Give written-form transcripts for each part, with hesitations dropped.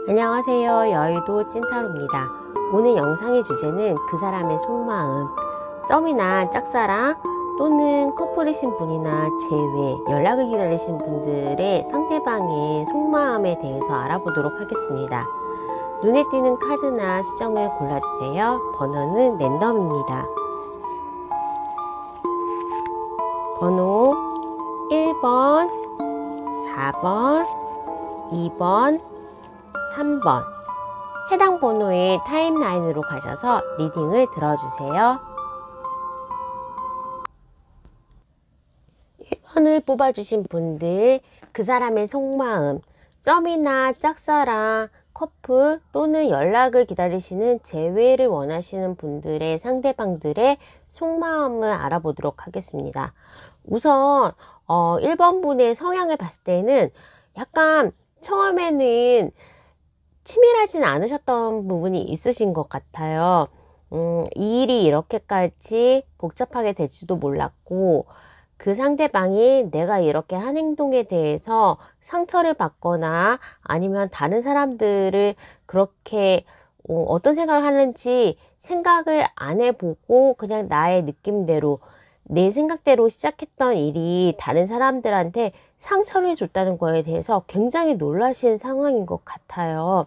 안녕하세요. 여의도 찐타로입니다. 오늘 영상의 주제는 그 사람의 속마음, 썸이나 짝사랑 또는 커플이신 분이나 재회, 연락을 기다리신 분들의 상대방의 속마음에 대해서 알아보도록 하겠습니다. 눈에 띄는 카드나 수정을 골라주세요. 번호는 랜덤입니다. 번호 1번, 4번, 2번, 3번 해당 번호의 타임라인으로 가셔서 리딩을 들어주세요. 1번을 뽑아주신 분들, 그 사람의 속마음, 썸이나 짝사랑, 커플 또는 연락을 기다리시는 재회를 원하시는 분들의 상대방들의 속마음을 알아보도록 하겠습니다. 우선 1번 분의 성향을 봤을 때는 약간 처음에는 치밀하진 않으셨던 부분이 있으신 것 같아요. 이 일이 이렇게까지 복잡하게 될지도 몰랐고, 그 상대방이 내가 이렇게 한 행동에 대해서 상처를 받거나 아니면 다른 사람들을 그렇게 어떤 생각을 하는지 생각을 안 해보고 그냥 나의 느낌대로 내 생각대로 시작했던 일이 다른 사람들한테 상처를 줬다는 거에 대해서 굉장히 놀라신 상황인 것 같아요.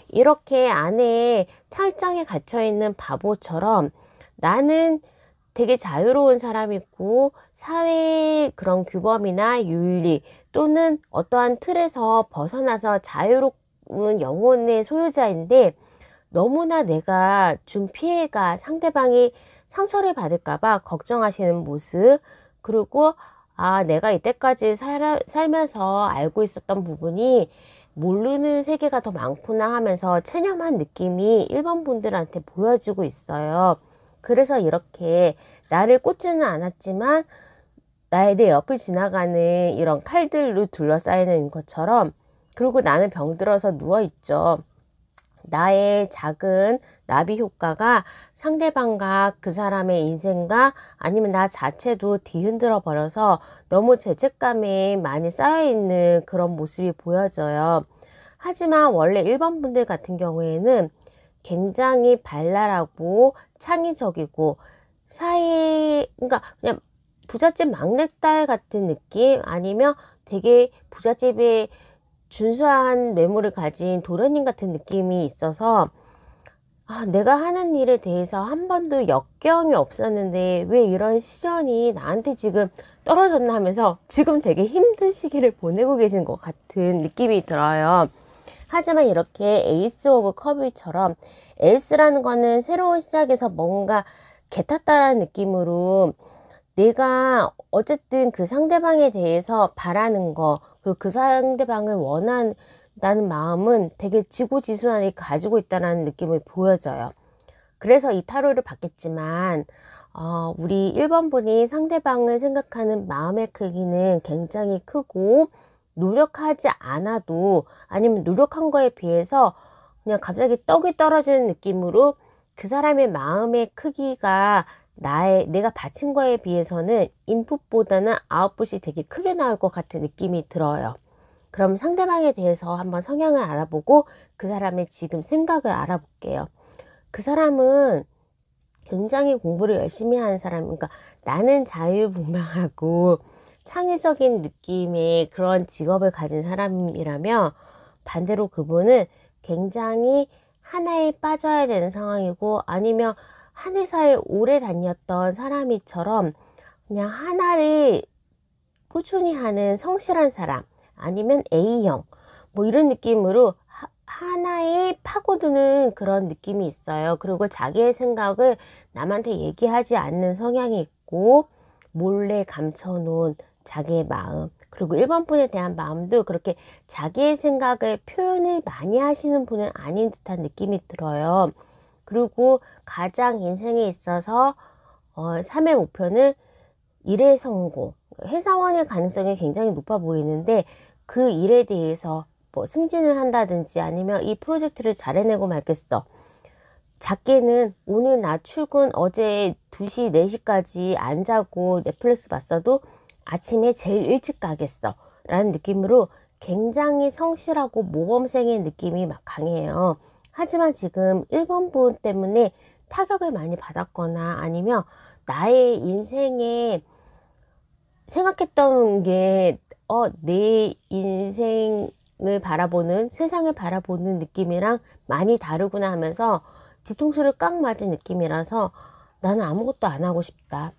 이렇게 안에 철장에 갇혀있는 바보처럼 나는 되게 자유로운 사람이고 사회의 그런 규범이나 윤리 또는 어떠한 틀에서 벗어나서 자유로운 영혼의 소유자인데, 너무나 내가 준 피해가 상대방이 상처를 받을까봐 걱정하시는 모습, 그리고 내가 이때까지 살면서 알고 있었던 부분이 모르는 세계가 더 많구나 하면서 체념한 느낌이 1번 분들한테 보여지고 있어요. 그래서 이렇게 나를 꽂지는 않았지만 내 옆을 지나가는 이런 칼들로 둘러싸이는 것처럼, 그리고 나는 병들어서 누워있죠. 나의 작은 나비 효과가 상대방과 그 사람의 인생과 아니면 나 자체도 뒤흔들어 버려서 너무 죄책감에 많이 쌓여있는 그런 모습이 보여져요. 하지만 원래 1번 분들 같은 경우에는 굉장히 발랄하고 창의적이고 그러니까 그냥 부잣집 막내딸 같은 느낌, 아니면 되게 부잣집에 준수한 외모를 가진 도련님 같은 느낌이 있어서 내가 하는 일에 대해서 한 번도 역경이 없었는데 왜 이런 시련이 나한테 지금 떨어졌나 하면서 지금 되게 힘든 시기를 보내고 계신 것 같은 느낌이 들어요. 하지만 이렇게 에이스 오브 컵처럼, 에이스라는 거는 새로운 시작에서 뭔가 개탔다라는 느낌으로 내가 어쨌든 그 상대방에 대해서 바라는 거, 그리고 그 상대방을 원한다는 마음은 되게 지고지순하게 가지고 있다는 느낌을 보여져요. 그래서 이 타로를 받겠지만 우리 1번 분이 상대방을 생각하는 마음의 크기는 굉장히 크고, 노력하지 않아도 아니면 노력한 거에 비해서 그냥 갑자기 떡이 떨어지는 느낌으로 그 사람의 마음의 크기가 내가 바친 거에 비해서는 인풋보다는 아웃풋이 되게 크게 나올 것 같은 느낌이 들어요. 그럼 상대방에 대해서 한번 성향을 알아보고 그 사람의 지금 생각을 알아볼게요. 그 사람은 굉장히 공부를 열심히 하는 사람, 그러니까 나는 자유분방하고 창의적인 느낌의 그런 직업을 가진 사람이라면, 반대로 그분은 굉장히 하나에 빠져야 되는 상황이고, 아니면 한 회사에 오래 다녔던 사람이처럼 그냥 하나를 꾸준히 하는 성실한 사람, 아니면 A형 뭐 이런 느낌으로 하나에 파고드는 그런 느낌이 있어요. 그리고 자기의 생각을 남한테 얘기하지 않는 성향이 있고, 몰래 감춰놓은 자기의 마음, 그리고 1번 분에 대한 마음도 그렇게 자기의 생각을 표현을 많이 하시는 분은 아닌 듯한 느낌이 들어요. 그리고 가장 인생에 있어서 3의 목표는 일의 성공, 회사원의 가능성이 굉장히 높아 보이는데, 그 일에 대해서 뭐 승진을 한다든지 아니면 이 프로젝트를 잘 해내고 말겠어, 작게는 오늘 나 출근 어제 2시 4시까지 안 자고 넷플릭스 봤어도 아침에 제일 일찍 가겠어 라는 느낌으로 굉장히 성실하고 모범생의 느낌이 막 강해요. 하지만 지금 1번 분 때문에 타격을 많이 받았거나 아니면 나의 인생에 생각했던 게 내 인생을 바라보는, 세상을 바라보는 느낌이랑 많이 다르구나 하면서 뒤통수를 꽉 맞은 느낌이라서 나는 아무것도 안 하고 싶다.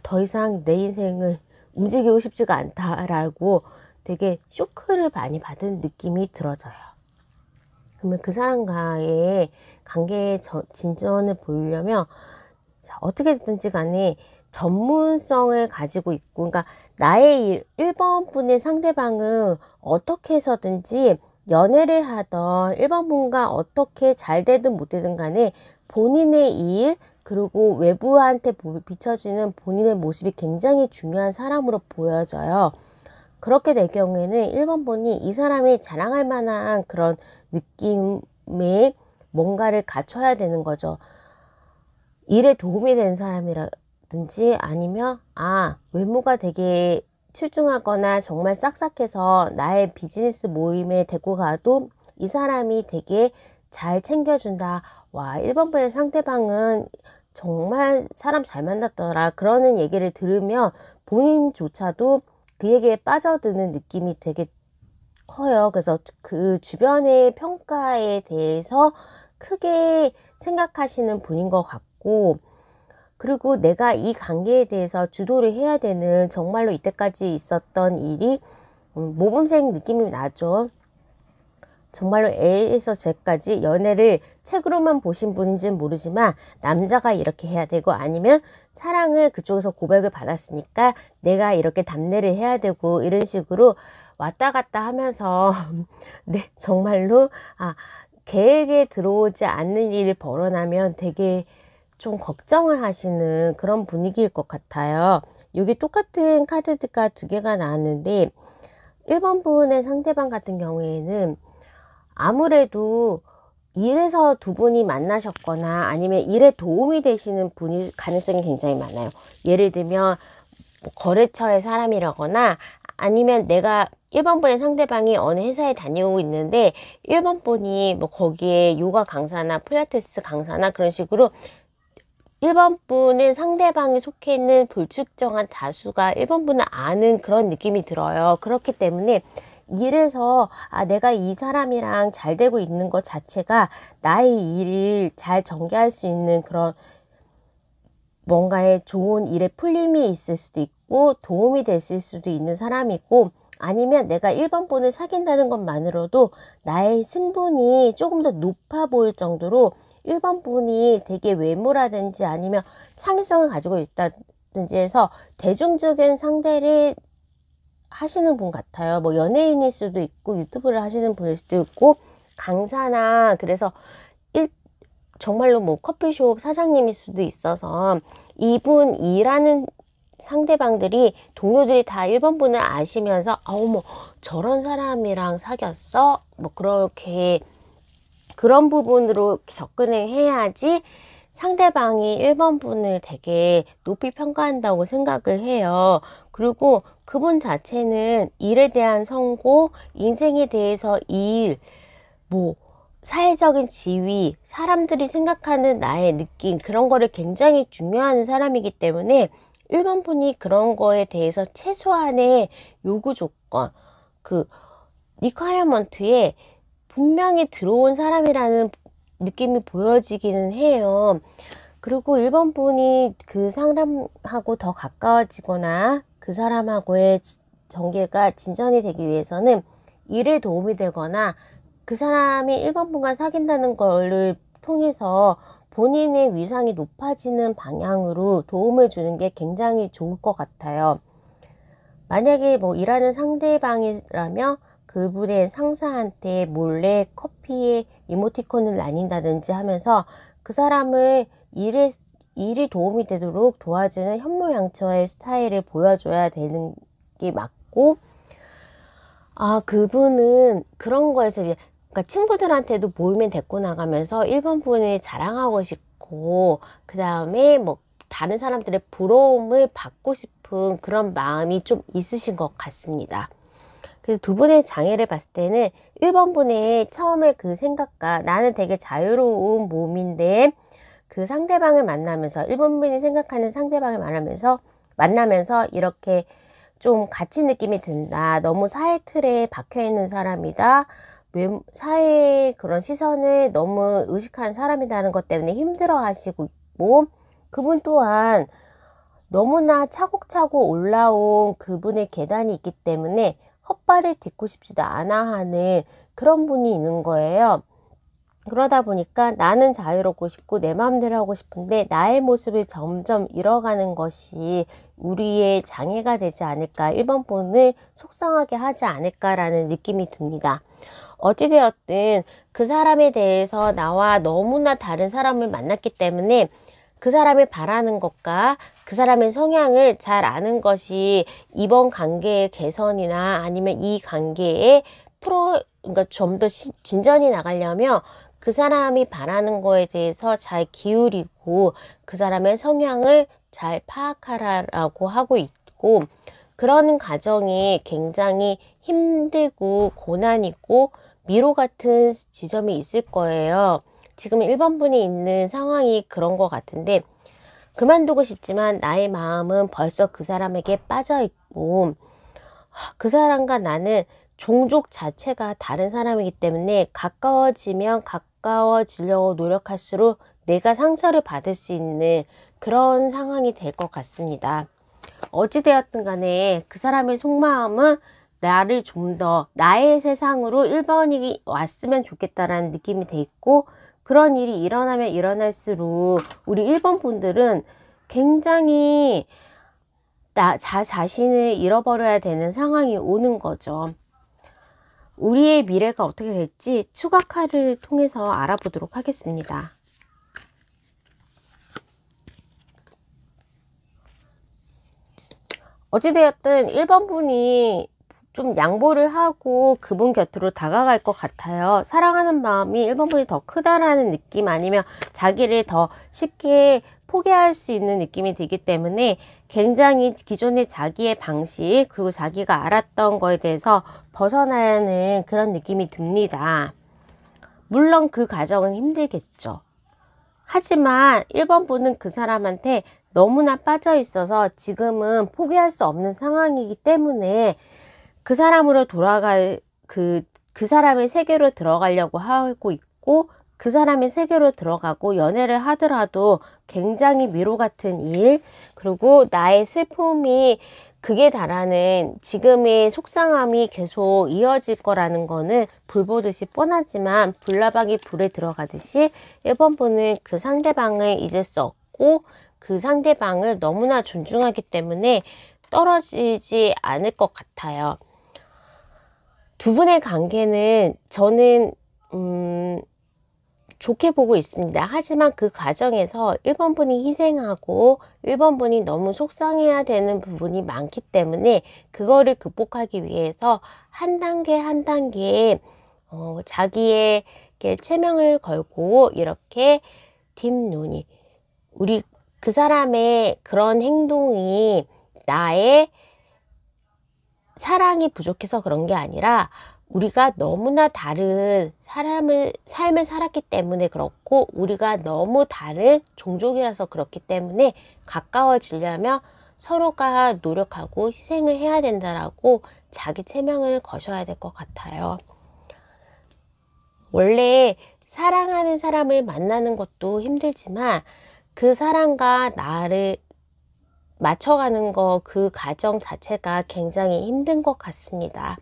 더 이상 내 인생을 움직이고 싶지가 않다라고 되게 쇼크를 많이 받은 느낌이 들어져요. 그러면 그 사람과의 관계의 진전을 보려면 어떻게든지 간에 전문성을 가지고 있고, 그러니까 나의 1번 분의 상대방은 어떻게 해서든지 연애를 하던 1번 분과 어떻게 잘 되든 못 되든 간에 본인의 일, 그리고 외부한테 비춰지는 본인의 모습이 굉장히 중요한 사람으로 보여져요. 그렇게 될 경우에는 1번 분이 이 사람이 자랑할 만한 그런 느낌의 뭔가를 갖춰야 되는 거죠. 일에 도움이 되는 사람이라든지 아니면 외모가 되게 출중하거나 정말 싹싹해서 나의 비즈니스 모임에 데리고 가도 이 사람이 되게 잘 챙겨준다. 1번 분의 상대방은 정말 사람 잘 만났더라. 그러는 얘기를 들으면 본인조차도 그 얘기에 빠져드는 느낌이 되게 커요. 그래서 그 주변의 평가에 대해서 크게 생각하시는 분인 것 같고, 그리고 내가 이 관계에 대해서 주도를 해야 되는, 정말로 이때까지 있었던 일이 모범생 느낌이 나죠. 정말로 A에서 Z까지 연애를 책으로만 보신 분인지는 모르지만 남자가 이렇게 해야 되고, 아니면 사랑을 그쪽에서 고백을 받았으니까 내가 이렇게 답례를 해야 되고, 이런 식으로 왔다 갔다 하면서 네, 정말로 계획에 들어오지 않는 일이 벌어나면 되게 좀 걱정을 하시는 그런 분위기일 것 같아요. 여기 똑같은 카드가 두 개가 나왔는데 1번 분의 상대방 같은 경우에는 아무래도 일에서 두 분이 만나셨거나 아니면 일에 도움이 되시는 분일 가능성이 굉장히 많아요. 예를 들면 거래처의 사람이라거나 아니면 내가 1번 분의 상대방이 어느 회사에 다니고 있는데 1번 분이 거기에 요가 강사나 필라테스 강사나 그런 식으로 1번 분의 상대방이 속해 있는 불특정한 다수가 1번 분을 아는 그런 느낌이 들어요. 그렇기 때문에 일에서 내가 이 사람이랑 잘 되고 있는 것 자체가 나의 일을 잘 전개할 수 있는 그런 뭔가의 좋은 일에 풀림이 있을 수도 있고 도움이 됐을 수도 있는 사람이고, 아니면 내가 1번 분을 사귄다는 것만으로도 나의 승분이 조금 더 높아 보일 정도로 1번 분이 되게 외모라든지 아니면 창의성을 가지고 있다든지 해서 대중적인 상대를 하시는 분 같아요. 연예인일 수도 있고 유튜브를 하시는 분일 수도 있고 강사나, 그래서 정말로 커피숍 사장님일 수도 있어서 이분 일하는 상대방들이, 동료들이 다 1번 분을 아시면서 어머 저런 사람이랑 사귀었어? 그렇게 그런 부분으로 접근을 해야지 상대방이 1번 분을 되게 높이 평가한다고 생각을 해요. 그리고 그분 자체는 일에 대한 성공, 인생에 대해서 일, 사회적인 지위, 사람들이 생각하는 나의 느낌, 그런 거를 굉장히 중요하는 사람이기 때문에 1번 분이 그런 거에 대해서 최소한의 요구 조건, 리퀘어먼트에 분명히 들어온 사람이라는 느낌이 보여지기는 해요. 그리고 1번 분이 그 사람하고 더 가까워지거나 그 사람하고의 전개가 진전이 되기 위해서는 일에 도움이 되거나 그 사람이 1번 분과 사귄다는 거를 통해서 본인의 위상이 높아지는 방향으로 도움을 주는 게 굉장히 좋을 것 같아요. 만약에 일하는 상대방이라면 그분의 상사한테 몰래 커피에 이모티콘을 나뉜다든지 하면서 그 사람을 일이 도움이 되도록 도와주는 현모양처의 스타일을 보여줘야 되는 게 맞고, 그분은 그런 거에서 그러니까 친구들한테도 모임에 데리고 나가면서 1번 분을 자랑하고 싶고, 그 다음에 다른 사람들의 부러움을 받고 싶은 그런 마음이 좀 있으신 것 같습니다. 그래서 두 분의 장애를 봤을 때는 1번 분의 처음에 그 생각과 나는 되게 자유로운 몸인데 그 상대방을 만나면서 1번 분이 생각하는 상대방을 만나면서 이렇게 좀 갇힌 느낌이 든다. 너무 사회 틀에 박혀 있는 사람이다. 사회의 그런 시선을 너무 의식하는 사람이라는 것 때문에 힘들어 하시고 있고, 그분 또한 너무나 차곡차곡 올라온 그분의 계단이 있기 때문에 헛발을 딛고 싶지도 않아 하는 그런 분이 있는 거예요. 그러다 보니까 나는 자유롭고 싶고 내 마음대로 하고 싶은데 나의 모습을 점점 잃어가는 것이 우리의 장애가 되지 않을까, 1번 분을 속상하게 하지 않을까라는 느낌이 듭니다. 어찌되었든 그 사람에 대해서 나와 너무나 다른 사람을 만났기 때문에 그 사람이 바라는 것과 그 사람의 성향을 잘 아는 것이 이번 관계의 개선이나 아니면 이 관계의 그러니까 좀 더 진전이 나가려면 그 사람이 바라는 거에 대해서 잘 기울이고 그 사람의 성향을 잘 파악하라고 하고 있고, 그런 과정이 굉장히 힘들고 고난이고 미로 같은 지점이 있을 거예요. 지금 1번 분이 있는 상황이 그런 것 같은데, 그만두고 싶지만 나의 마음은 벌써 그 사람에게 빠져 있고, 그 사람과 나는 종족 자체가 다른 사람이기 때문에 가까워지면 가까워지려고 노력할수록 내가 상처를 받을 수 있는 그런 상황이 될 것 같습니다. 어찌되었든 간에 그 사람의 속마음은 나를 좀 더 나의 세상으로 1번이 왔으면 좋겠다라는 느낌이 돼 있고, 그런 일이 일어나면 일어날수록 우리 1번 분들은 굉장히 자신을 잃어버려야 되는 상황이 오는 거죠. 우리의 미래가 어떻게 될지 추가 카드를 통해서 알아보도록 하겠습니다. 어찌되었든 1번 분이 좀 양보를 하고 그분 곁으로 다가갈 것 같아요. 사랑하는 마음이 1번 분이 더 크다라는 느낌, 아니면 자기를 더 쉽게 포기할 수 있는 느낌이 들기 때문에 굉장히 기존의 자기의 방식 그리고 자기가 알았던 거에 대해서 벗어나는 그런 느낌이 듭니다. 물론 그 과정은 힘들겠죠. 하지만 1번 분은 그 사람한테 너무나 빠져 있어서 지금은 포기할 수 없는 상황이기 때문에 그 사람으로 그 사람의 세계로 들어가려고 하고 있고, 그 사람의 세계로 들어가고 연애를 하더라도 굉장히 미로 같은 일, 그리고 나의 슬픔이 극에 달하는 지금의 속상함이 계속 이어질 거라는 거는 불 보듯이 뻔하지만 불나방이 불에 들어가듯이 1번 분은 그 상대방을 잊을 수 없고 그 상대방을 너무나 존중하기 때문에 떨어지지 않을 것 같아요. 두 분의 관계는 저는 좋게 보고 있습니다. 하지만 그 과정에서 1번 분이 희생하고 1번 분이 너무 속상해야 되는 부분이 많기 때문에 그거를 극복하기 위해서 한 단계 한 단계 자기의 체면을 걸고 이렇게 딥눈이 우리 그 사람의 그런 행동이 나의 사랑이 부족해서 그런 게 아니라 우리가 너무나 다른 삶을 살았기 때문에 그렇고, 우리가 너무 다른 종족이라서 그렇기 때문에 가까워지려면 서로가 노력하고 희생을 해야 된다라고 자기 체면을 거셔야 될 것 같아요. 원래 사랑하는 사람을 만나는 것도 힘들지만 그 사람과 나를 맞춰가는 거, 그 과정 자체가 굉장히 힘든 것 같습니다.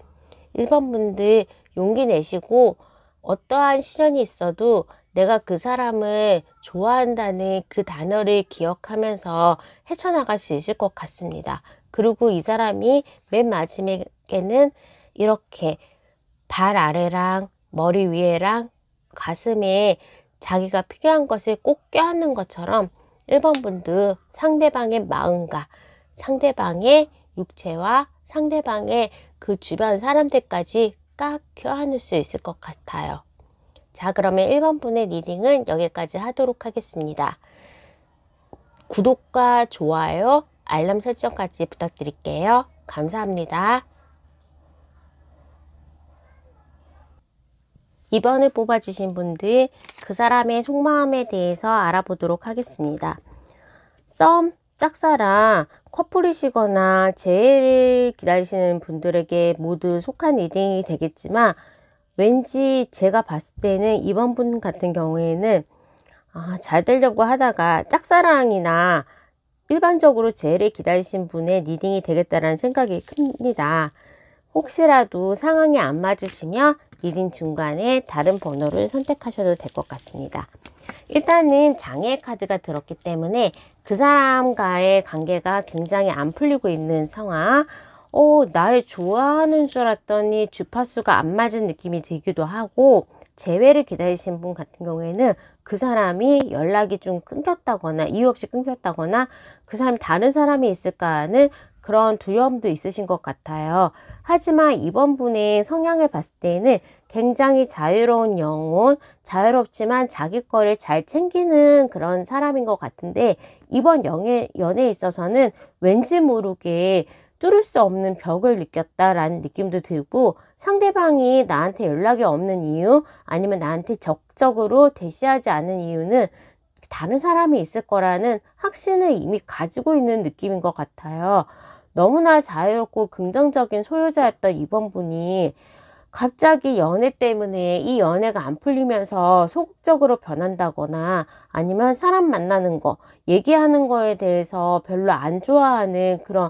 1번 분들 용기 내시고 어떠한 시련이 있어도 내가 그 사람을 좋아한다는 그 단어를 기억하면서 헤쳐나갈 수 있을 것 같습니다. 그리고 이 사람이 맨 마지막에는 이렇게 발 아래랑 머리 위에랑 가슴에 자기가 필요한 것을 꼭 껴안는 것처럼 1번 분도 상대방의 마음과 상대방의 육체와 상대방의 그 주변 사람들까지 꽉 껴안을 수 있을 것 같아요. 자, 그러면 1번 분의 리딩은 여기까지 하도록 하겠습니다. 구독과 좋아요, 알람 설정까지 부탁드릴게요. 감사합니다. 2번을 뽑아주신 분들, 그 사람의 속마음에 대해서 알아보도록 하겠습니다. 썸, 짝사랑, 커플이시거나 재회를 기다리시는 분들에게 모두 속한 리딩이 되겠지만, 왠지 제가 봤을 때는 이번 분 같은 경우에는 잘 되려고 하다가 짝사랑이나 일반적으로 재회를 기다리신 분의 리딩이 되겠다라는 생각이 큽니다. 혹시라도 상황이 안 맞으시면 리딩 중간에 다른 번호를 선택하셔도 될 것 같습니다. 일단은 장애의 카드가 들었기 때문에 그 사람과의 관계가 굉장히 안 풀리고 있는 상황. 나를 좋아하는 줄 알았더니 주파수가 안 맞은 느낌이 들기도 하고, 재회를 기다리신 분 같은 경우에는 그 사람이 연락이 좀 끊겼다거나 이유 없이 끊겼다거나 그 사람이 다른 사람이 있을까 하는 그런 두려움도 있으신 것 같아요. 하지만 이번 분의 성향을 봤을 때는 굉장히 자유로운 영혼, 자유롭지만 자기 거를 잘 챙기는 그런 사람인 것 같은데, 이번 연애에 있어서는 왠지 모르게 뚫을 수 없는 벽을 느꼈다라는 느낌도 들고, 상대방이 나한테 연락이 없는 이유, 아니면 나한테 적극적으로 대시하지 않는 이유는 다른 사람이 있을 거라는 확신을 이미 가지고 있는 느낌인 것 같아요. 너무나 자유롭고 긍정적인 소유자였던 이번 분이 갑자기 연애 때문에 이 연애가 안 풀리면서 소극적으로 변한다거나, 아니면 사람 만나는 거, 얘기하는 거에 대해서 별로 안 좋아하는 그런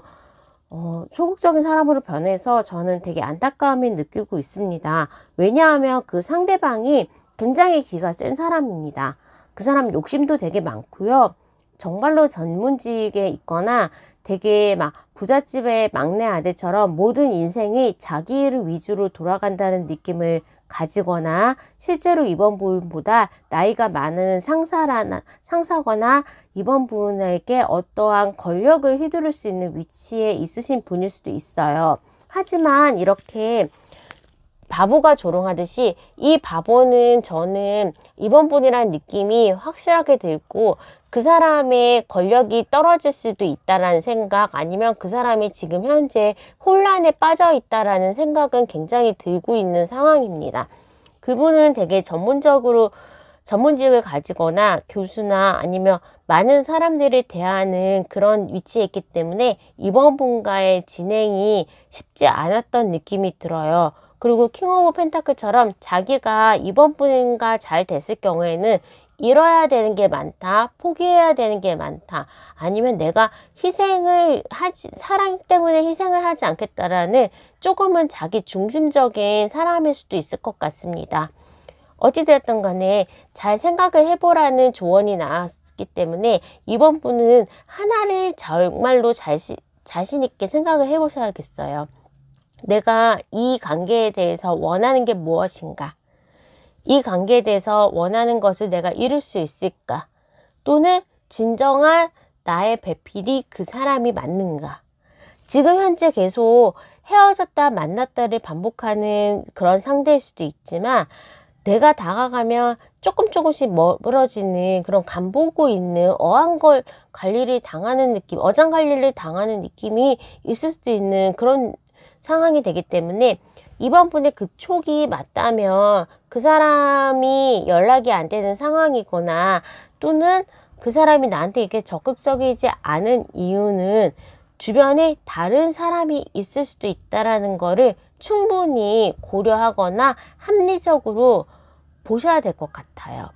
소극적인 사람으로 변해서 저는 되게 안타까움을 느끼고 있습니다. 왜냐하면 그 상대방이 굉장히 기가 센 사람입니다. 그 사람 욕심도 되게 많고요. 정말로 전문직에 있거나 되게 막 부잣집의 막내 아들처럼 모든 인생이 자기 일 위주로 돌아간다는 느낌을 가지거나, 실제로 이번 분보다 나이가 많은 상사거나 이번 분에게 어떠한 권력을 휘두를 수 있는 위치에 있으신 분일 수도 있어요. 하지만 이렇게 바보가 조롱하듯이 이 바보는 저는 이번 분이라는 느낌이 확실하게 들고, 그 사람의 권력이 떨어질 수도 있다라는 생각, 아니면 그 사람이 지금 현재 혼란에 빠져 있다라는 생각은 굉장히 들고 있는 상황입니다. 그분은 되게 전문직을 가지거나 교수나 아니면 많은 사람들을 대하는 그런 위치에 있기 때문에 이번 분과의 진행이 쉽지 않았던 느낌이 들어요. 그리고 킹 오브 펜타클처럼 자기가 이번 분과 잘 됐을 경우에는 잃어야 되는 게 많다, 포기해야 되는 게 많다, 아니면 내가 사랑 때문에 희생을 하지 않겠다라는 조금은 자기 중심적인 사람일 수도 있을 것 같습니다. 어찌되었든 간에 잘 생각을 해보라는 조언이 나왔기 때문에 이번 분은 하나를 정말로 자신 있게 생각을 해보셔야겠어요. 내가 이 관계에 대해서 원하는 게 무엇인가? 이 관계에 대해서 원하는 것을 내가 이룰 수 있을까? 또는 진정한 나의 배필이 그 사람이 맞는가? 지금 현재 계속 헤어졌다 만났다를 반복하는 그런 상대일 수도 있지만, 내가 다가가면 조금씩 멀어지는 그런 간보고 있는 어장관리를 당하는 느낌이 있을 수도 있는 그런 상황이 되기 때문에, 이번 분의 그 촉이 맞다면 그 사람이 연락이 안 되는 상황이거나, 또는 그 사람이 나한테 이렇게 적극적이지 않은 이유는 주변에 다른 사람이 있을 수도 있다라는 거를 충분히 고려하거나 합리적으로 보셔야 될 것 같아요.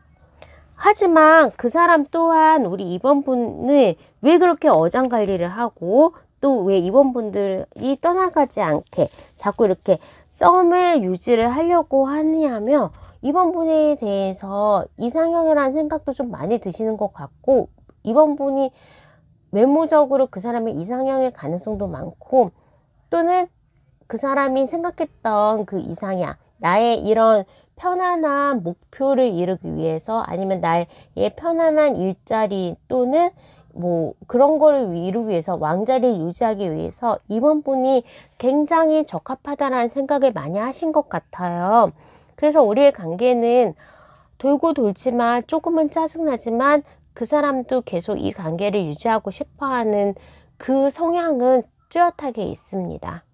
하지만 그 사람 또한 우리 이번 분을 왜 그렇게 어장관리를 하고, 또 왜 이번 분들이 떠나가지 않게 자꾸 이렇게 썸을 유지를 하려고 하냐면, 이번 분에 대해서 이상형이라는 생각도 좀 많이 드시는 것 같고, 이번 분이 외모적으로 그 사람의 이상형의 가능성도 많고, 또는 그 사람이 생각했던 그 이상향, 나의 이런 편안한 목표를 이루기 위해서, 아니면 나의 편안한 일자리 또는 그런 거를 이루기 위해서, 왕자를 유지하기 위해서 이번 분이 굉장히 적합하다라는 생각을 많이 하신 것 같아요. 그래서 우리의 관계는 돌고 돌지만 조금은 짜증나지만 그 사람도 계속 이 관계를 유지하고 싶어하는 그 성향은 뚜렷하게 있습니다.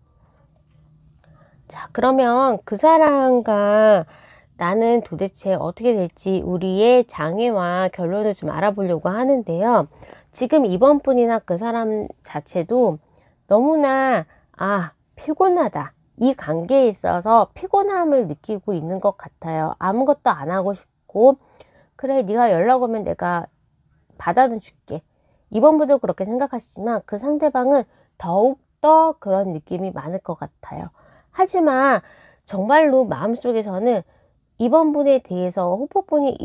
자, 그러면 그 사람과 나는 도대체 어떻게 될지 우리의 장애와 결론을 좀 알아보려고 하는데요. 지금 이번 분이나 그 사람 자체도 너무나 피곤하다. 이 관계에 있어서 피곤함을 느끼고 있는 것 같아요. 아무것도 안 하고 싶고, 그래 네가 연락 오면 내가 받아는 줄게. 이번 분도 그렇게 생각하시지만 그 상대방은 더욱더 그런 느낌이 많을 것 같아요. 하지만 정말로 마음속에서는 이번 분에 대해서 후폭풍이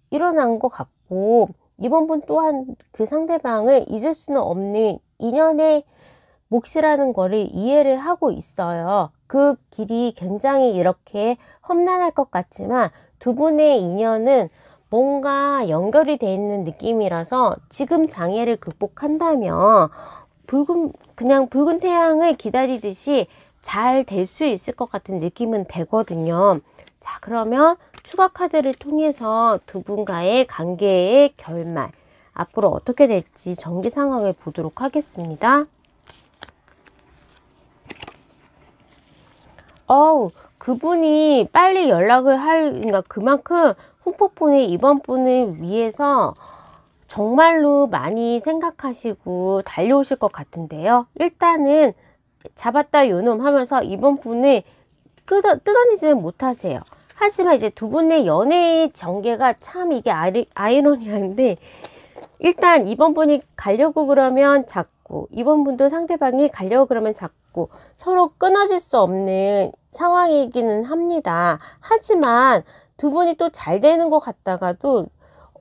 일어난 것 같고, 이번 분 또한 그 상대방을 잊을 수는 없는 인연의 몫이라는 거를 이해를 하고 있어요. 그 길이 굉장히 이렇게 험난할 것 같지만 두 분의 인연은 뭔가 연결이 돼 있는 느낌이라서 지금 장애를 극복한다면 그냥 붉은 태양을 기다리듯이 잘 될 수 있을 것 같은 느낌은 되거든요. 자, 그러면 추가 카드를 통해서 두 분과의 관계의 결말, 앞으로 어떻게 될지 전개 상황을 보도록 하겠습니다. 그분이 빨리 연락을 그러니까 그만큼 후폭풍이 이번 분을 위해서 정말로 많이 생각하시고 달려오실 것 같은데요. 일단은 잡았다 요놈 하면서 이번 분을 뜯어내지는 못하세요. 하지만 이제 두 분의 연애의 전개가 참 이게 아이러니한데, 일단 이번 분이 가려고 그러면 잡고, 이번 분도 상대방이 가려고 그러면 잡고, 서로 끊어질 수 없는 상황이기는 합니다. 하지만 두 분이 또 잘 되는 것 같다가도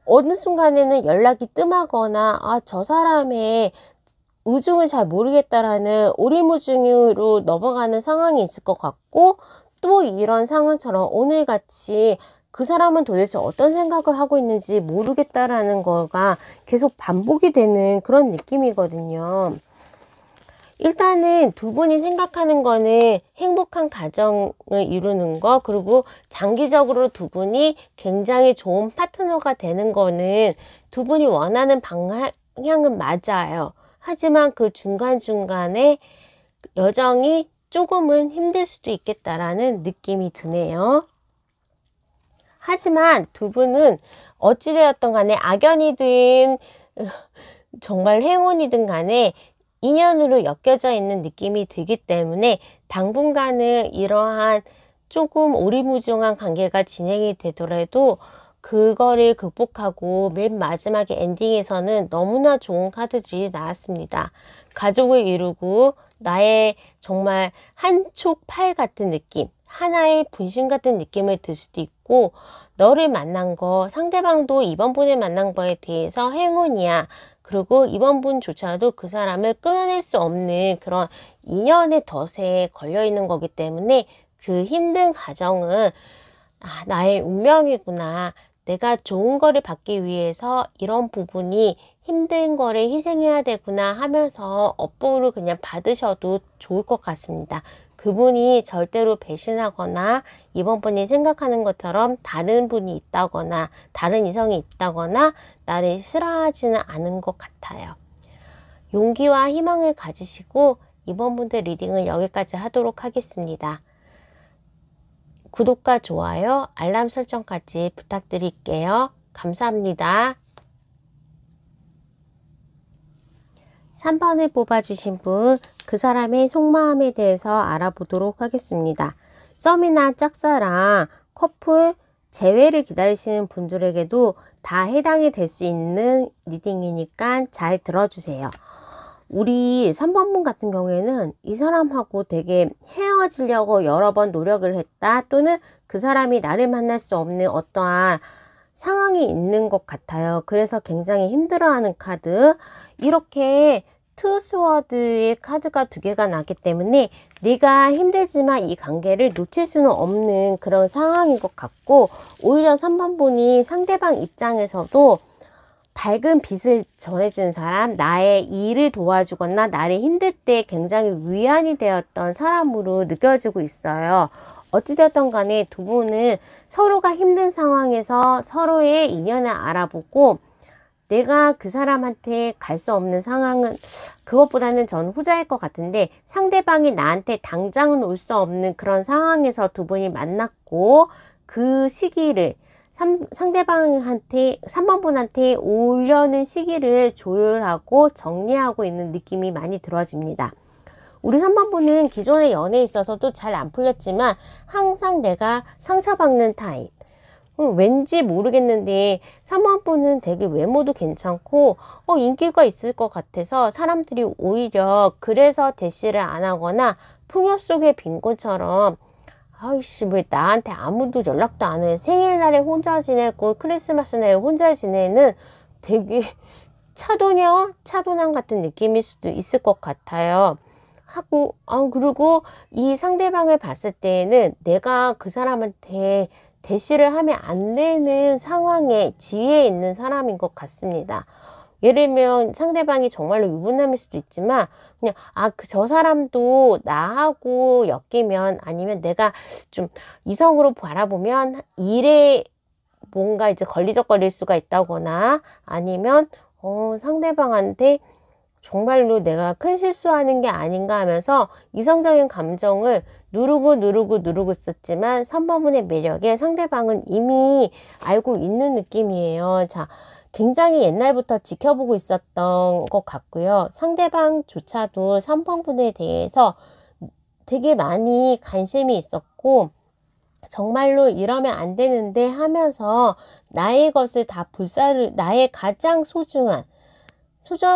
어느 순간에는 연락이 뜸하거나 저 사람의 우중을 잘 모르겠다라는 오리무중으로 넘어가는 상황이 있을 것 같고, 또 이런 상황처럼 오늘같이 그 사람은 도대체 어떤 생각을 하고 있는지 모르겠다라는 거가 계속 반복이 되는 그런 느낌이거든요. 일단은 두 분이 생각하는 거는 행복한 가정을 이루는 거, 그리고 장기적으로 두 분이 굉장히 좋은 파트너가 되는 거는 두 분이 원하는 방향은 맞아요. 하지만 그 중간중간에 여정이 조금은 힘들 수도 있겠다라는 느낌이 드네요. 하지만 두 분은 어찌되었던 간에 악연이든 정말 행운이든 간에 인연으로 엮여져 있는 느낌이 들기 때문에 당분간은 이러한 조금 오리무중한 관계가 진행이 되더라도 그거를 극복하고 맨 마지막에 엔딩에서는 너무나 좋은 카드들이 나왔습니다. 가족을 이루고 나의 정말 한쪽 팔 같은 느낌, 하나의 분신 같은 느낌을 들 수도 있고, 너를 만난 거, 상대방도 이번 분을 만난 거에 대해서 행운이야. 그리고 이번 분조차도 그 사람을 끊어낼 수 없는 그런 인연의 덫에 걸려 있는 거기 때문에 그 힘든 과정은 나의 운명이구나. 내가 좋은 거를 받기 위해서 이런 부분이 힘든 거를 희생해야 되구나 하면서 업보를 그냥 받으셔도 좋을 것 같습니다. 그분이 절대로 배신하거나 이번 분이 생각하는 것처럼 다른 분이 있다거나 다른 이성이 있다거나 나를 싫어하지는 않은 것 같아요. 용기와 희망을 가지시고 이번 분들 리딩은 여기까지 하도록 하겠습니다. 구독과 좋아요, 알람 설정까지 부탁드릴게요. 감사합니다. 3번을 뽑아주신 분, 그 사람의 속마음에 대해서 알아보도록 하겠습니다. 썸이나 짝사랑, 커플, 재회를 기다리시는 분들에게도 다 해당이 될 수 있는 리딩이니까 잘 들어주세요. 우리 3번 분 같은 경우에는 이 사람하고 되게 헤어지려고 여러 번 노력을 했다, 또는 그 사람이 나를 만날 수 없는 어떠한 상황이 있는 것 같아요. 그래서 굉장히 힘들어하는 카드, 이렇게 투스워드의 카드가 두 개가 나기 때문에 내가 힘들지만 이 관계를 놓칠 수는 없는 그런 상황인 것 같고, 오히려 3번 분이 상대방 입장에서도 밝은 빛을 전해준 사람, 나의 일을 도와주거나 나를 힘들 때 굉장히 위안이 되었던 사람으로 느껴지고 있어요. 어찌되었던 간에 두 분은 서로가 힘든 상황에서 서로의 인연을 알아보고, 내가 그 사람한테 갈 수 없는 상황은 그것보다는 전 후자일 것 같은데, 상대방이 나한테 당장은 올 수 없는 그런 상황에서 두 분이 만났고, 그 시기를 상대방한테 3번 분한테 오려는 시기를 조율하고 정리하고 있는 느낌이 많이 들어집니다. 우리 3번 분은 기존의 연애에 있어서도 잘 안 풀렸지만 항상 내가 상처받는 타입. 왠지 모르겠는데 3번 분은 되게 외모도 괜찮고 인기가 있을 것 같아서 사람들이 오히려 그래서 대시를 안 하거나 풍요 속의 빈곤처럼 아이씨 왜 나한테 아무도 연락도 안 해. 생일날에 혼자 지내고 크리스마스 날에 혼자 지내는 되게 차도남 같은 느낌일 수도 있을 것 같아요. 그리고 이 상대방을 봤을 때에는 내가 그 사람한테 대시를 하면 안 되는 상황에 지위에 있는 사람인 것 같습니다. 예를 들면 상대방이 정말로 유부남일 수도 있지만 그냥 저 사람도 나하고 엮이면 아니면 내가 좀 이성으로 바라보면 일에 뭔가 이제 걸리적거릴 수가 있다거나 아니면 상대방한테 정말로 내가 큰 실수하는 게 아닌가 하면서 이성적인 감정을 누르고 있었지만 3번분의 매력에 상대방은 이미 알고 있는 느낌이에요. 자, 굉장히 옛날부터 지켜보고 있었던 것 같고요. 상대방조차도 3번분에 대해서 되게 많이 관심이 있었고 정말로 이러면 안 되는데 하면서 나의 것을 다 나의 가장 소중한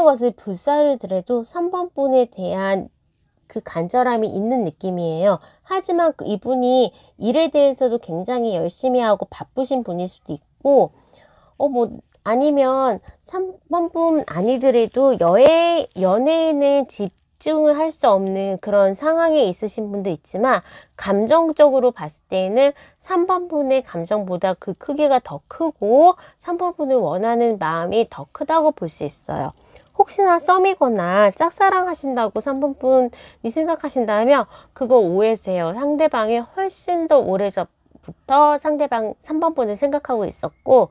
것을 불사르더라도 3번 분에 대한 그 간절함이 있는 느낌이에요. 하지만 이분이 일에 대해서도 굉장히 열심히 하고 바쁘신 분일 수도 있고 아니면 3번 분 아니더라도 연애에는 집중을 할 수 없는 그런 상황에 있으신 분도 있지만 감정적으로 봤을 때는 3번 분의 감정보다 그 크기가 더 크고 3번 분을 원하는 마음이 더 크다고 볼 수 있어요. 혹시나 썸이거나 짝사랑 하신다고 3번 분이 생각하신다면 그거 오해세요. 상대방이 훨씬 더 오래전부터 3번 분을 생각하고 있었고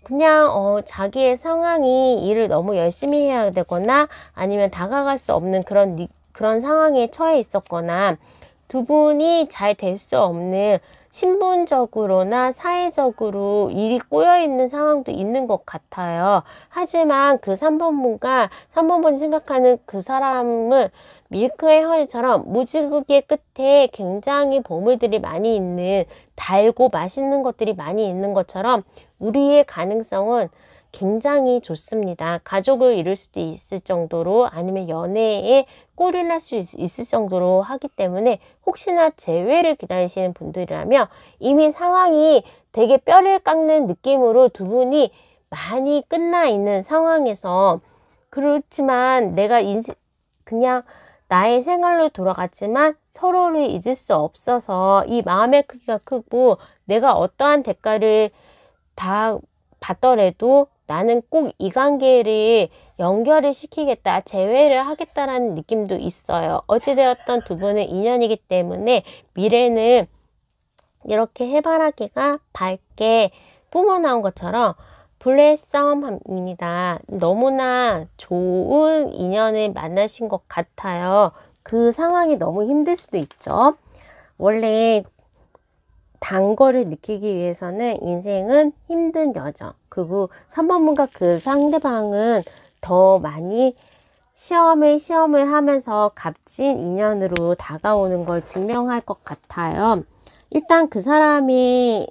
그냥 자기의 상황이 일을 너무 열심히 해야 되거나 아니면 다가갈 수 없는 그런 상황에 처해 있었거나 두 분이 잘 될 수 없는 신분적으로나 사회적으로 일이 꼬여있는 상황도 있는 것 같아요. 하지만 그 3번분이 생각하는 그 사람은 밀크의 허니처럼 무지개 끝에 굉장히 보물들이 많이 있는 달고 맛있는 것들이 많이 있는 것처럼 우리의 가능성은 굉장히 좋습니다. 가족을 이룰 수도 있을 정도로 아니면 연애에 꼴이 날 수 있을 정도로 하기 때문에 혹시나 재회를 기다리시는 분들이라면 이미 상황이 되게 뼈를 깎는 느낌으로 두 분이 많이 끝나 있는 상황에서 그렇지만 내가 그냥 나의 생활로 돌아갔지만 서로를 잊을 수 없어서 이 마음의 크기가 크고 내가 어떠한 대가를 다 받더라도 나는 꼭 이 관계를 연결을 시키겠다, 재회를 하겠다라는 느낌도 있어요. 어찌되었던 두 분은 인연이기 때문에 미래는 이렇게 해바라기가 밝게 뿜어나온 것처럼 블레썸합니다. 너무나 좋은 인연을 만나신 것 같아요. 그 상황이 너무 힘들 수도 있죠. 원래 단 거를 느끼기 위해서는 인생은 힘든 여정. 그리고 3번분과 그 상대방은 더 많이 시험을 하면서 값진 인연으로 다가오는 걸 증명할 것 같아요. 일단 그 사람에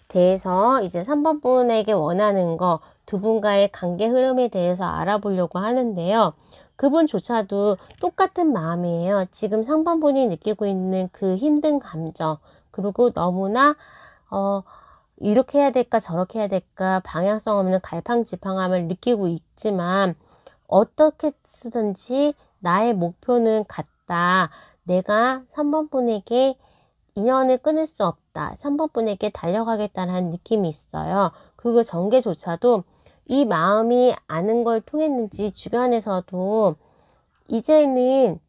대해서 이제 3번분에게 원하는 거, 두 분과의 관계 흐름에 대해서 알아보려고 하는데요. 그분조차도 똑같은 마음이에요. 지금 3번분이 느끼고 있는 그 힘든 감정, 그리고 너무나 이렇게 해야 될까 저렇게 해야 될까 방향성 없는 갈팡질팡함을 느끼고 있지만 어떻게 쓰든지 나의 목표는 같다. 내가 3번분에게 인연을 끊을 수 없다. 3번분에게 달려가겠다는 느낌이 있어요. 그리고 전개조차도 이 마음이 아는 걸 통했는지 주변에서도 이제는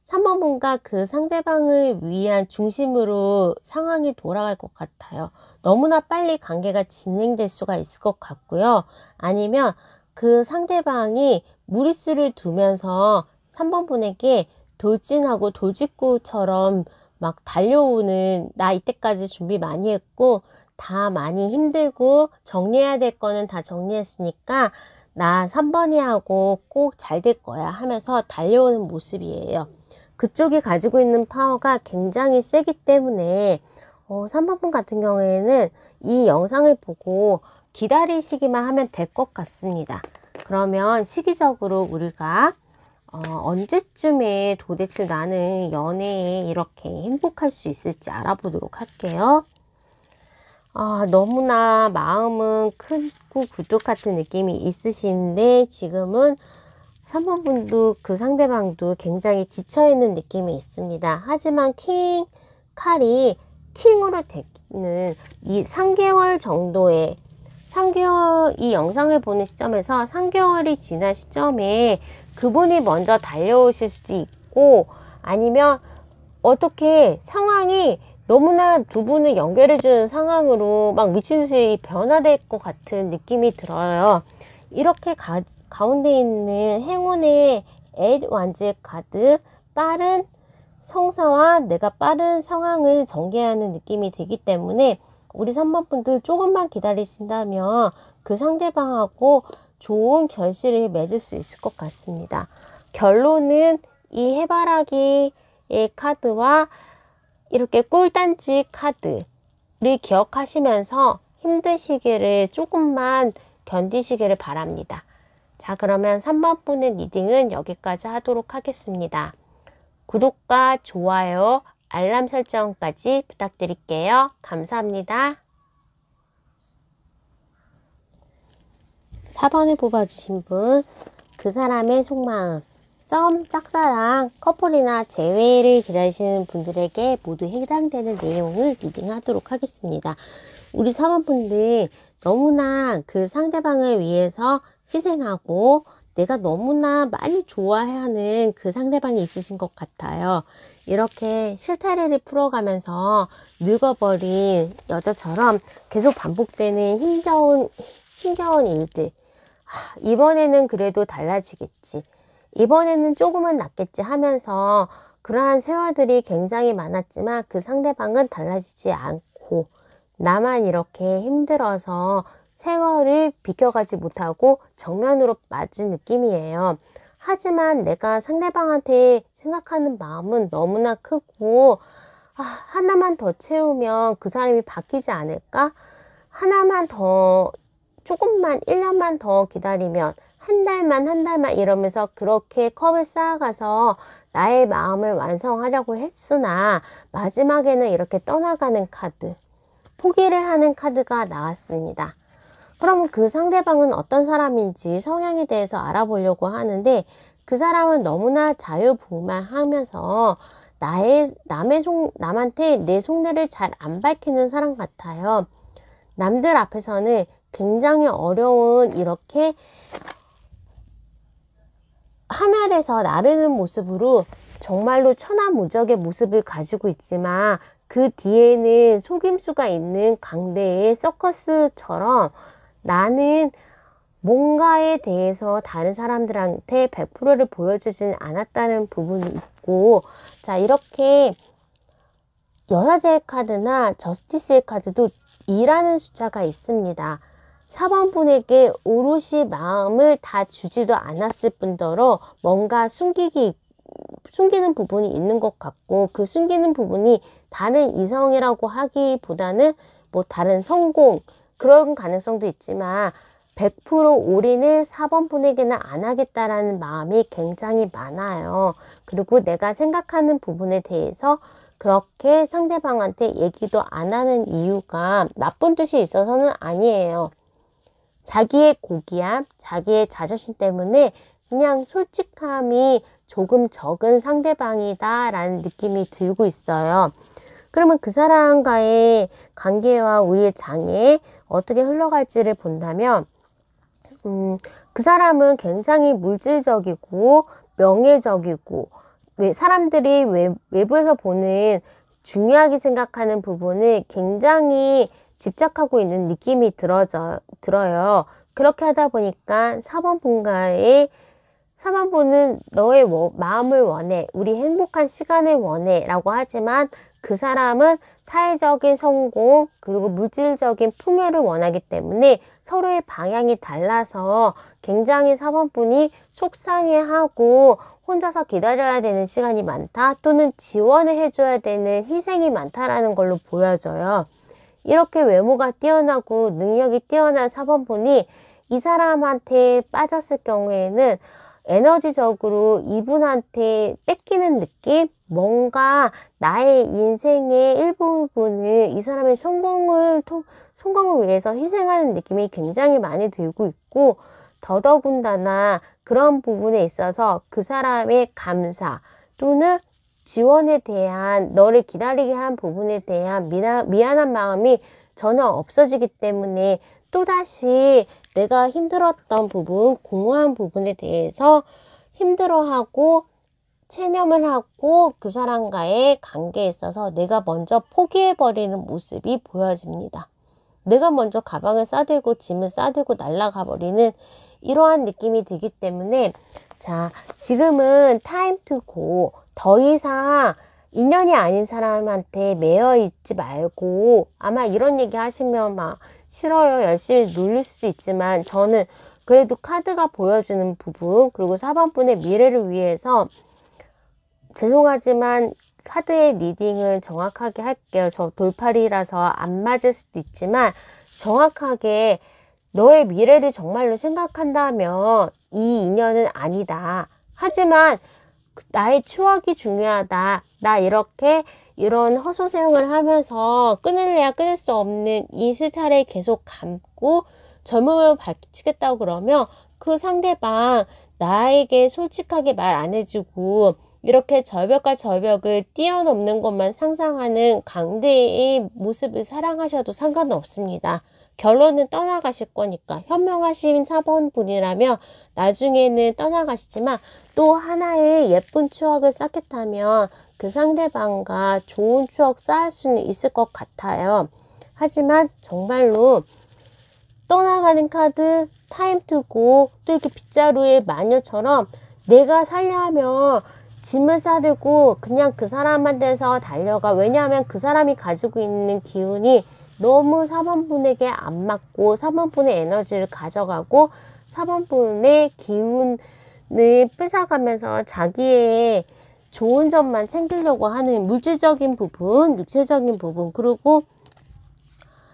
3번분과 그 상대방을 위한 중심으로 상황이 돌아갈 것 같아요. 너무나 빨리 관계가 진행될 수가 있을 것 같고요. 아니면 그 상대방이 무리수를 두면서 3번분에게 돌진하고 돌직구처럼 막 달려오는, 나 이때까지 준비 많이 했고 다 많이 힘들고 정리해야 될 거는 다 정리했으니까 나 3번이 하고 꼭 잘 될 거야 하면서 달려오는 모습이에요. 그쪽이 가지고 있는 파워가 굉장히 세기 때문에 3번분 같은 경우에는 이 영상을 보고 기다리시기만 하면 될 것 같습니다. 그러면 시기적으로 우리가 언제쯤에 도대체 나는 연애에 이렇게 행복할 수 있을지 알아보도록 할게요. 너무나 마음은 크고 굴뚝 같은 느낌이 있으신데 지금은 3번 분도 그 상대방도 굉장히 지쳐있는 느낌이 있습니다. 하지만 칼이 킹으로 되는 이 3개월 정도의 3개월, 이 영상을 보는 시점에서 3개월이 지난 시점에 그분이 먼저 달려오실 수도 있고 아니면 어떻게 상황이 너무나 두 분을 연결해주는 상황으로 막 미친듯이 변화될 것 같은 느낌이 들어요. 이렇게 가운데 있는 행운의 엣 완즈의 카드, 빠른 성사와 내가 빠른 상황을 전개하는 느낌이 되기 때문에 우리 3번 분들 조금만 기다리신다면 그 상대방하고 좋은 결실을 맺을 수 있을 것 같습니다. 결론은 이 해바라기의 카드와 이렇게 꿀단지 카드를 기억하시면서 힘드시기를 조금만 견디시기를 바랍니다. 자, 그러면 3번 분의 리딩은 여기까지 하도록 하겠습니다. 구독과 좋아요, 알람 설정까지 부탁드릴게요. 감사합니다. 4번을 뽑아주신 분, 그 사람의 속마음, 썸, 짝사랑, 커플이나 재회를 기다리시는 분들에게 모두 해당되는 내용을 리딩하도록 하겠습니다. 우리 4번 분들 너무나 그 상대방을 위해서 희생하고 내가 너무나 많이 좋아하는 그 상대방이 있으신 것 같아요. 이렇게 실타래를 풀어가면서 늙어버린 여자처럼 계속 반복되는 힘겨운 일들. 이번에는 그래도 달라지겠지. 이번에는 조금은 낫겠지 하면서 그러한 세월들이 굉장히 많았지만 그 상대방은 달라지지 않고 나만 이렇게 힘들어서 세월을 비켜가지 못하고 정면으로 맞은 느낌이에요. 하지만 내가 상대방한테 생각하는 마음은 너무나 크고 하나만 더 채우면 그 사람이 바뀌지 않을까? 하나만 더 조금만 1년만 더 기다리면 한 달만 이러면서 그렇게 컵을 쌓아가서 나의 마음을 완성하려고 했으나 마지막에는 이렇게 떠나가는 카드, 포기를 하는 카드가 나왔습니다. 그러면 그 상대방은 어떤 사람인지 성향에 대해서 알아보려고 하는데 그 사람은 너무나 자유분방하면서 남한테 내 속내를 잘 안 밝히는 사람 같아요. 남들 앞에서는 굉장히 어려운 이렇게 하늘에서 나르는 모습으로 정말로 천하무적의 모습을 가지고 있지만 그 뒤에는 속임수가 있는 강대의 서커스처럼 나는 뭔가에 대해서 다른 사람들한테 100%를 보여주진 않았다는 부분이 있고, 자, 이렇게 여사제의 카드나 저스티스의 카드도 2라는 숫자가 있습니다. 4번 분에게 오롯이 마음을 다 주지도 않았을 뿐더러 뭔가 숨기는 부분이 있는 것 같고, 그 숨기는 부분이 다른 이성이라고 하기보다는 뭐 다른 성공, 그런 가능성도 있지만 100% 올인을 4번 분에게는 안 하겠다라는 마음이 굉장히 많아요. 그리고 내가 생각하는 부분에 대해서 그렇게 상대방한테 얘기도 안 하는 이유가 나쁜 뜻이 있어서는 아니에요. 자기의 고귀함, 자기의 자존심 때문에 그냥 솔직함이 조금 적은 상대방이다 라는 느낌이 들고 있어요. 그러면 그 사람과의 관계와 우리의 장애 어떻게 흘러갈지를 본다면 그 사람은 굉장히 물질적이고 명예적이고 사람들이 외부에서 보는 중요하게 생각하는 부분을 굉장히 집착하고 있는 느낌이 들어요. 그렇게 하다 보니까 4번 분은 너의 마음을 원해, 우리 행복한 시간을 원해 라고 하지만 그 사람은 사회적인 성공 그리고 물질적인 풍요를 원하기 때문에 서로의 방향이 달라서 굉장히 4번분이 속상해하고 혼자서 기다려야 되는 시간이 많다 또는 지원을 해줘야 되는 희생이 많다라는 걸로 보여져요. 이렇게 외모가 뛰어나고 능력이 뛰어난 4번분이 이 사람한테 빠졌을 경우에는 에너지적으로 이분한테 뺏기는 느낌? 뭔가 나의 인생의 일부분을 이 사람의 성공을 위해서 희생하는 느낌이 굉장히 많이 들고 있고 더더군다나 그런 부분에 있어서 그 사람의 감사 또는 지원에 대한 너를 기다리게 한 부분에 대한 미안한 마음이 전혀 없어지기 때문에 또다시 내가 힘들었던 부분, 공허한 부분에 대해서 힘들어하고 체념을 하고 그 사람과의 관계에 있어서 내가 먼저 포기해버리는 모습이 보여집니다. 내가 먼저 가방을 싸들고 짐을 싸들고 날아가 버리는 이러한 느낌이 들기 때문에 자, 지금은 time to go. 더 이상 인연이 아닌 사람한테 매여 있지 말고 아마 이런 얘기 하시면 막 싫어요. 열심히 누릴 수 있지만 저는 그래도 카드가 보여주는 부분 그리고 4번분의 미래를 위해서 죄송하지만 카드의 리딩을 정확하게 할게요. 저 돌팔이라서 안 맞을 수도 있지만 정확하게 너의 미래를 정말로 생각한다면 이 인연은 아니다. 하지만 나의 추억이 중요하다. 나 이런 헛소생을 하면서 끊을래야 끊을 수 없는 이 슬차를 계속 감고 젊음을 밝히겠다고 그러면 그 상대방 나에게 솔직하게 말 안 해주고 이렇게 절벽과 절벽을 뛰어넘는 것만 상상하는 강대의 모습을 사랑하셔도 상관은 없습니다. 결론은 떠나가실 거니까 현명하신 4번 분이라면 나중에는 떠나가시지만 또 하나의 예쁜 추억을 쌓겠다면 그 상대방과 좋은 추억 쌓을 수는 있을 것 같아요. 하지만 정말로 떠나가는 카드 타임 투고 또 이렇게 빗자루의 마녀처럼 내가 살려면 짐을 싸들고 그냥 그 사람한테서 달려가. 왜냐하면 그 사람이 가지고 있는 기운이 너무 4번분에게 안 맞고 4번분의 에너지를 가져가고 4번분의 기운을 뺏어가면서 자기의 좋은 점만 챙기려고 하는 물질적인 부분, 육체적인 부분 그리고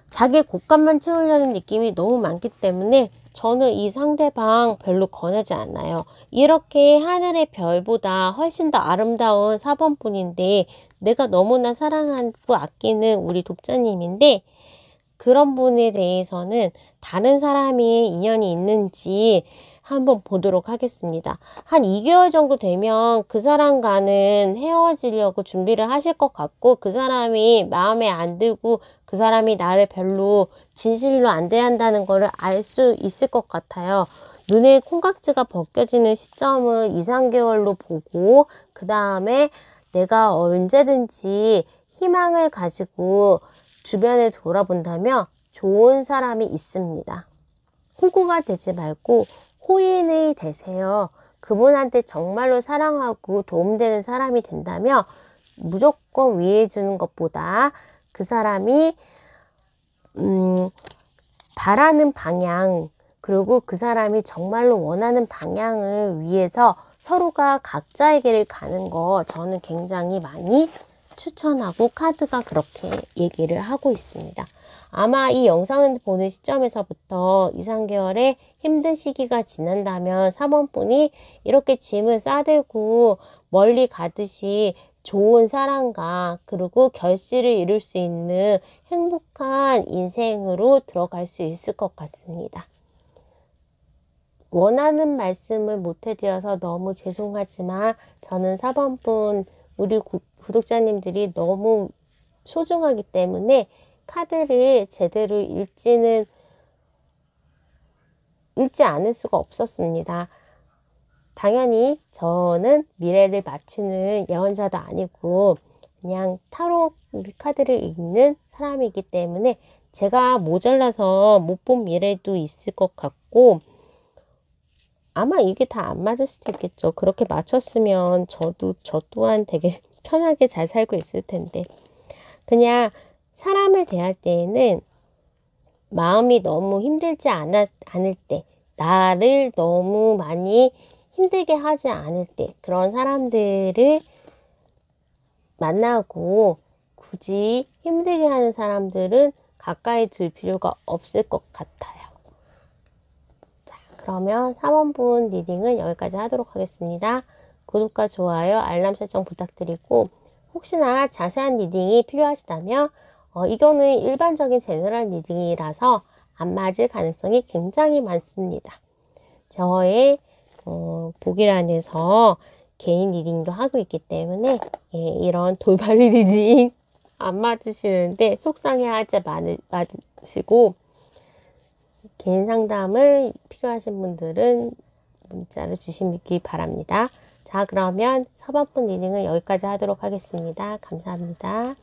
자기 곳간만 채우려는 느낌이 너무 많기 때문에 저는 이 상대방 별로 권하지 않아요. 이렇게 하늘의 별보다 훨씬 더 아름다운 4번분인데 내가 너무나 사랑하고 아끼는 우리 독자님인데 그런 분에 대해서는 다른 사람이 인연이 있는지 한번 보도록 하겠습니다. 한 2개월 정도 되면 그 사람과는 헤어지려고 준비를 하실 것 같고 그 사람이 마음에 안 들고 그 사람이 나를 별로 진실로 안 대한다는 거를 알 수 있을 것 같아요. 눈에 콩깍지가 벗겨지는 시점을 2, 3개월로 보고 그 다음에 내가 언제든지 희망을 가지고 주변을 돌아본다면 좋은 사람이 있습니다. 호구가 되지 말고 호인이 되세요. 그분한테 정말로 사랑하고 도움되는 사람이 된다면 무조건 위해 주는 것보다 그 사람이 바라는 방향 그리고 그 사람이 정말로 원하는 방향을 위해서 서로가 각자의 길을 가는 거 저는 굉장히 많이 추천하고 카드가 그렇게 얘기를 하고 있습니다. 아마 이 영상을 보는 시점에서부터 2, 3개월의 힘든 시기가 지난다면 3번분이 이렇게 짐을 싸들고 멀리 가듯이 좋은 사랑과 그리고 결실을 이룰 수 있는 행복한 인생으로 들어갈 수 있을 것 같습니다. 원하는 말씀을 못 해드려서 너무 죄송하지만 저는 4번분 우리 구독자님들이 너무 소중하기 때문에 카드를 제대로 읽지 않을 수가 없었습니다. 당연히 저는 미래를 맞추는 예언자도 아니고 그냥 타로 카드를 읽는 사람이기 때문에 제가 모자라서 못 본 미래도 있을 것 같고 아마 이게 다 안 맞을 수도 있겠죠. 그렇게 맞췄으면 저 또한 되게 편하게 잘 살고 있을 텐데 그냥 사람을 대할 때에는 마음이 너무 힘들지 않을 때, 나를 너무 많이 힘들게 하지 않을 때, 그런 사람들을 만나고 굳이 힘들게 하는 사람들은 가까이 둘 필요가 없을 것 같아요. 자, 그러면 3번분 리딩은 여기까지 하도록 하겠습니다. 구독과 좋아요, 알람 설정 부탁드리고, 혹시나 자세한 리딩이 필요하시다면 이거는 일반적인 제너럴 리딩이라서 안 맞을 가능성이 굉장히 많습니다. 저의 보기란에서 개인 리딩도 하고 있기 때문에 이런 돌발 리딩 안 맞으시는데 속상해하지 마시고, 개인 상담을 필요하신 분들은 문자를 주시기 바랍니다. 자, 그러면 4번분 리딩은 여기까지 하도록 하겠습니다. 감사합니다.